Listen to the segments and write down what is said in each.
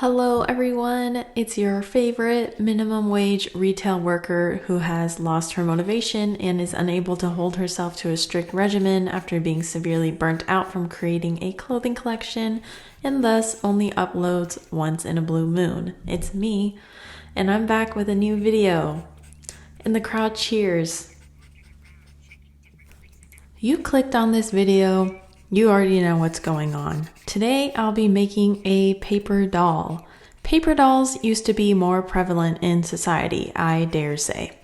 Hello everyone, it's your favorite minimum wage retail worker who has lost her motivation and is unable to hold herself to a strict regimen after being severely burnt out from creating a clothing collection and thus only uploads once in a blue moon. It's me, and I'm back with a new video. And the crowd cheers. You clicked on this video, you already know what's going on. Today, I'll be making a paper doll. Paper dolls used to be more prevalent in society, I dare say.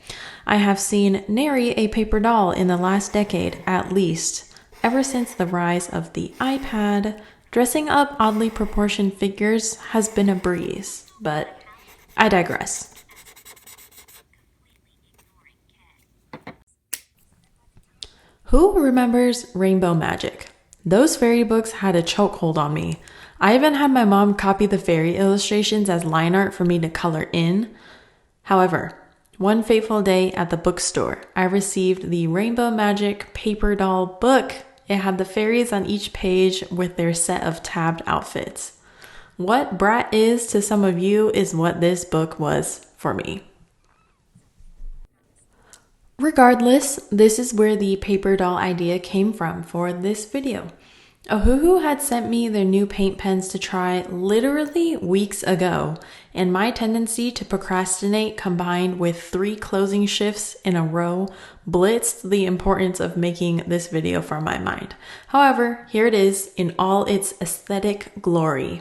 I have seen nary a paper doll in the last decade, at least. Ever since the rise of the iPad, dressing up oddly proportioned figures has been a breeze, but I digress. Who remembers Rainbow Magic? Those fairy books had a chokehold on me. I even had my mom copy the fairy illustrations as line art for me to color in. However, one fateful day at the bookstore, I received the Rainbow Magic paper doll book. It had the fairies on each page with their set of tabbed outfits. What Brat is to some of you is what this book was for me. Regardless, this is where the paper doll idea came from for this video. Ohuhu had sent me their new paint pens to try literally weeks ago, and my tendency to procrastinate combined with 3 closing shifts in a row blitzed the importance of making this video from my mind. However, here it is in all its aesthetic glory.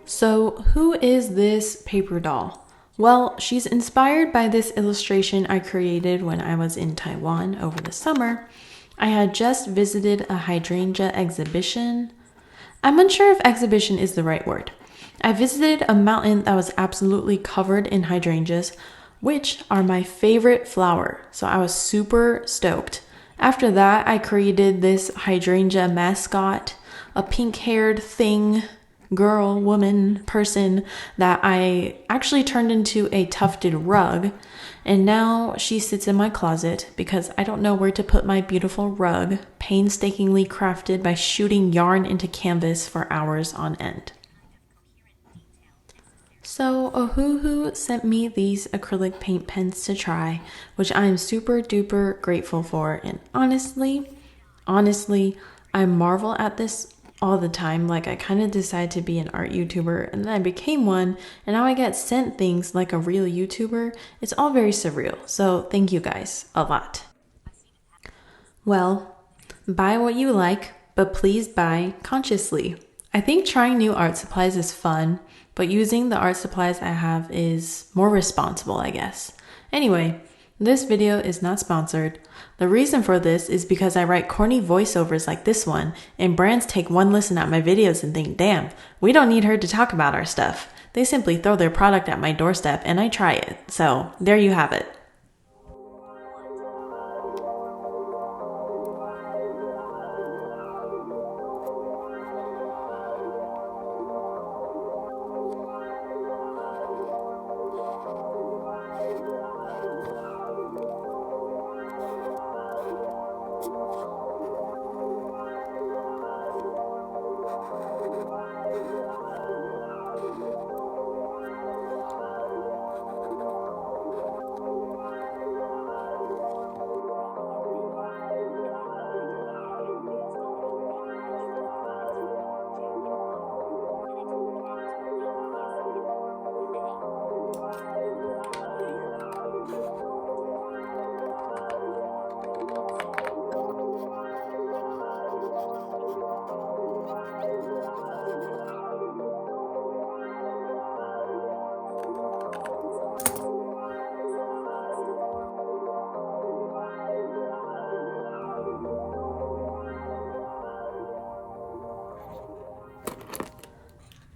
So, who is this paper doll? Well, she's inspired by this illustration I created when I was in Taiwan over the summer. I had just visited a hydrangea exhibition. I'm unsure if exhibition is the right word. I visited a mountain that was absolutely covered in hydrangeas, which are my favorite flower, so I was super stoked. After that, I created this hydrangea mascot, a pink-haired thing, girl, woman, person that I actually turned into a tufted rug, and now she sits in my closet because I don't know where to put my beautiful rug, painstakingly crafted by shooting yarn into canvas for hours on end. So Ohuhu sent me these acrylic paint pens to try, which I'm super duper grateful for, and honestly, I marvel at this all the time. Like, I kind of decided to be an art YouTuber and then I became one, and now I get sent things like a real YouTuber. It's all very surreal. So thank you guys a lot. Well, buy what you like, but please buy consciously. I think trying new art supplies is fun, but using the art supplies I have is more responsible, I guess. Anyway, this video is not sponsored. The reason for this is because I write corny voiceovers like this one, and brands take one listen at my videos and think, damn, we don't need her to talk about our stuff. They simply throw their product at my doorstep and I try it. So there you have it.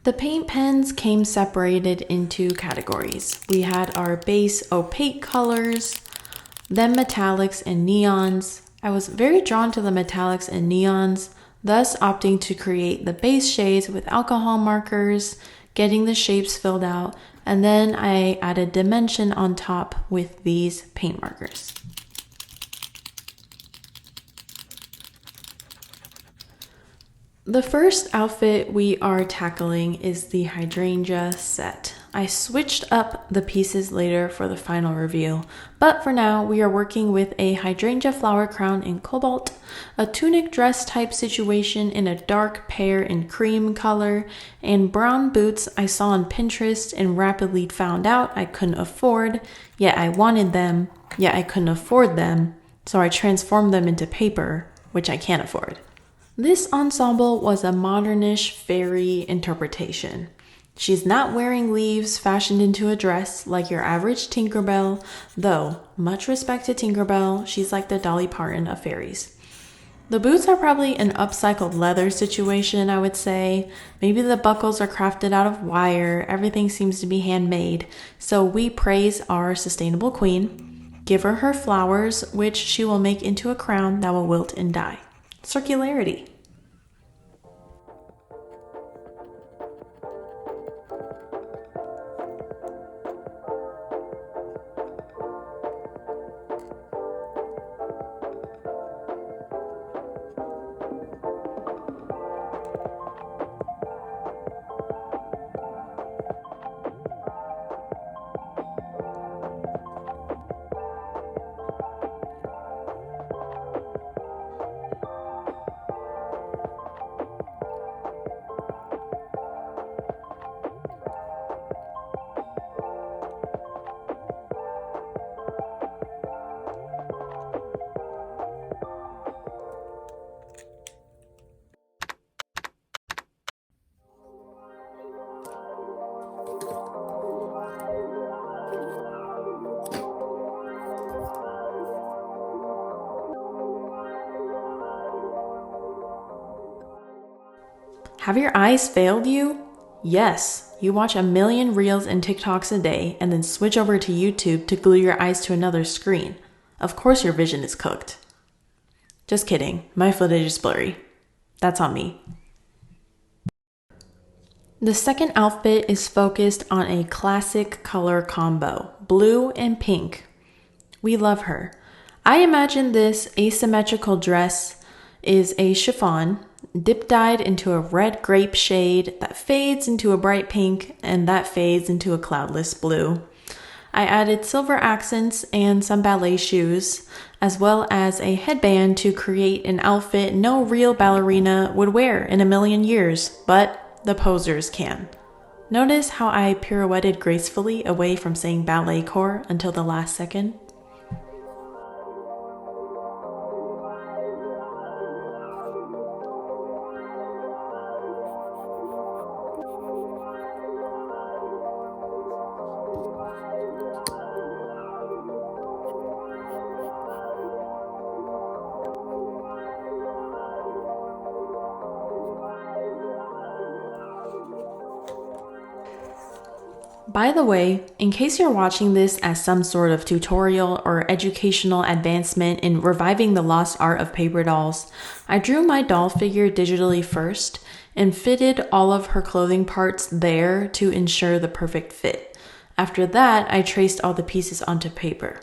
The paint pens came separated into categories. We had our base opaque colors, then metallics and neons. I was very drawn to the metallics and neons, thus opting to create the base shades with alcohol markers, getting the shapes filled out, and then I added dimension on top with these paint markers. The first outfit we are tackling is the hydrangea set. I switched up the pieces later for the final review, but for now we are working with a hydrangea flower crown in cobalt, a tunic dress type situation in a dark pear and cream color, and brown boots I saw on Pinterest and rapidly found out I couldn't afford, yet I wanted them, yet I couldn't afford them, so I transformed them into paper, which I can't afford. This ensemble was a modernish fairy interpretation. She's not wearing leaves fashioned into a dress like your average Tinkerbell, though, much respect to Tinkerbell, she's like the Dolly Parton of fairies. The boots are probably an upcycled leather situation, I would say. Maybe the buckles are crafted out of wire, everything seems to be handmade, so we praise our sustainable queen. Give her her flowers, which she will make into a crown that will wilt and die. Circularity. Have your eyes failed you? Yes, you watch a million reels and TikToks a day and then switch over to YouTube to glue your eyes to another screen. Of course your vision is cooked. Just kidding, my footage is blurry. That's on me. The second outfit is focused on a classic color combo, blue and pink. We love her. I imagine this asymmetrical dress is a chiffon, dip-dyed into a red grape shade that fades into a bright pink and that fades into a cloudless blue. I added silver accents and some ballet shoes, as well as a headband to create an outfit no real ballerina would wear in a million years, but the posers can. Notice how I pirouetted gracefully away from saying ballet core until the last second? By the way, in case you're watching this as some sort of tutorial or educational advancement in reviving the lost art of paper dolls, I drew my doll figure digitally first and fitted all of her clothing parts there to ensure the perfect fit. After that, I traced all the pieces onto paper.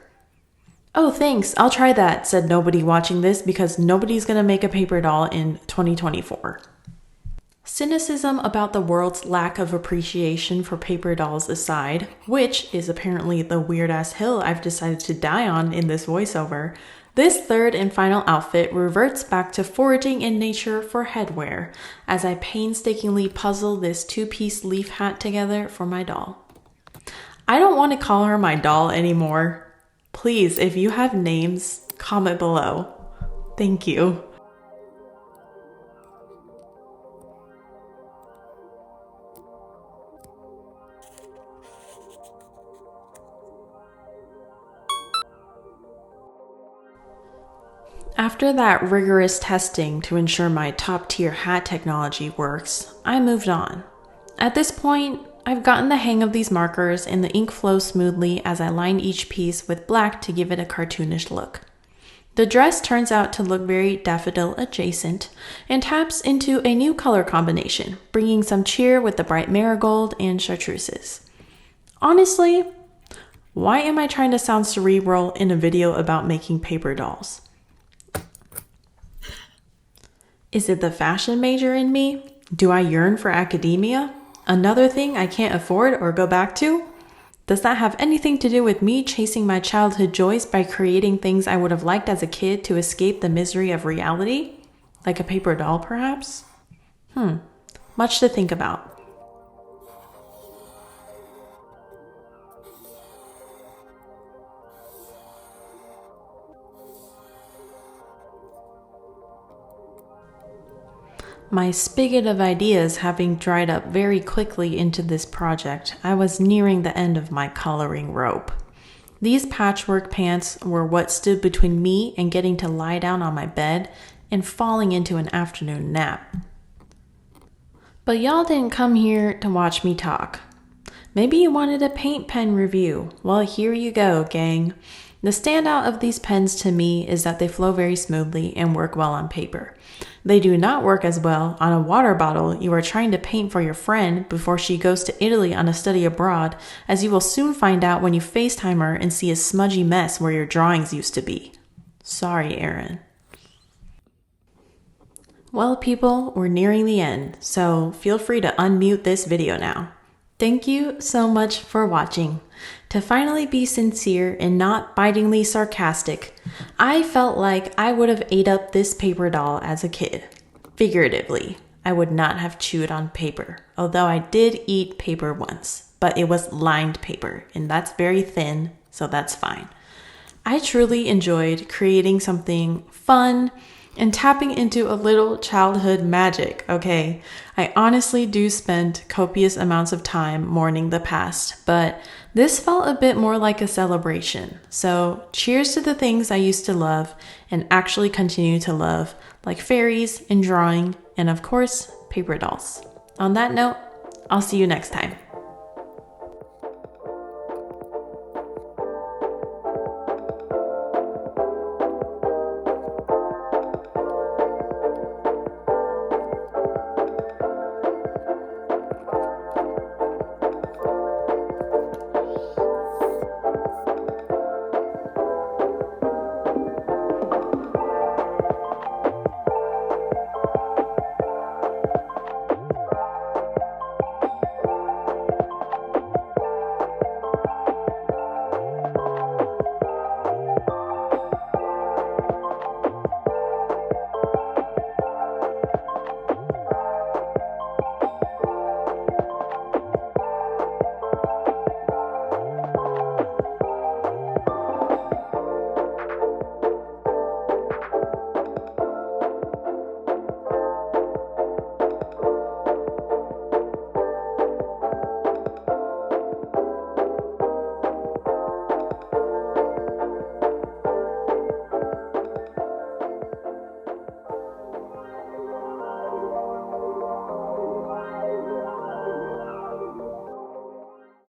Oh, thanks, I'll try that, said nobody watching this because nobody's gonna make a paper doll in 2024. Cynicism about the world's lack of appreciation for paper dolls aside, which is apparently the weird-ass hill I've decided to die on in this voiceover, this third and final outfit reverts back to foraging in nature for headwear, as I painstakingly puzzle this two-piece leaf hat together for my doll. I don't want to call her my doll anymore. Please, if you have names, comment below. Thank you. After that rigorous testing to ensure my top-tier hat technology works, I moved on. At this point, I've gotten the hang of these markers and the ink flows smoothly as I line each piece with black to give it a cartoonish look. The dress turns out to look very daffodil adjacent and taps into a new color combination, bringing some cheer with the bright marigold and chartreuses. Honestly, why am I trying to sound cerebral in a video about making paper dolls? Is it the fashion major in me? Do I yearn for academia? Another thing I can't afford or go back to? Does that have anything to do with me chasing my childhood joys by creating things I would have liked as a kid to escape the misery of reality? Like a paper doll, perhaps? Much to think about. My spigot of ideas having dried up very quickly into this project, I was nearing the end of my coloring rope. These patchwork pants were what stood between me and getting to lie down on my bed and falling into an afternoon nap. But y'all didn't come here to watch me talk. Maybe you wanted a paint pen review. Well, here you go, gang. The standout of these pens to me is that they flow very smoothly and work well on paper. They do not work as well on a water bottle you are trying to paint for your friend before she goes to Italy on a study abroad, as you will soon find out when you FaceTime her and see a smudgy mess where your drawings used to be. Sorry, Erin. Well, people, we're nearing the end, so feel free to unmute this video now. Thank you so much for watching. To finally be sincere and not bitingly sarcastic, I felt like I would have ate up this paper doll as a kid. Figuratively, I would not have chewed on paper, although I did eat paper once, but it was lined paper, and that's very thin, so that's fine. I truly enjoyed creating something fun and tapping into a little childhood magic, okay? I honestly do spend copious amounts of time mourning the past, but this felt a bit more like a celebration. So cheers to the things I used to love and actually continue to love, like fairies and drawing, and of course, paper dolls. On that note, I'll see you next time.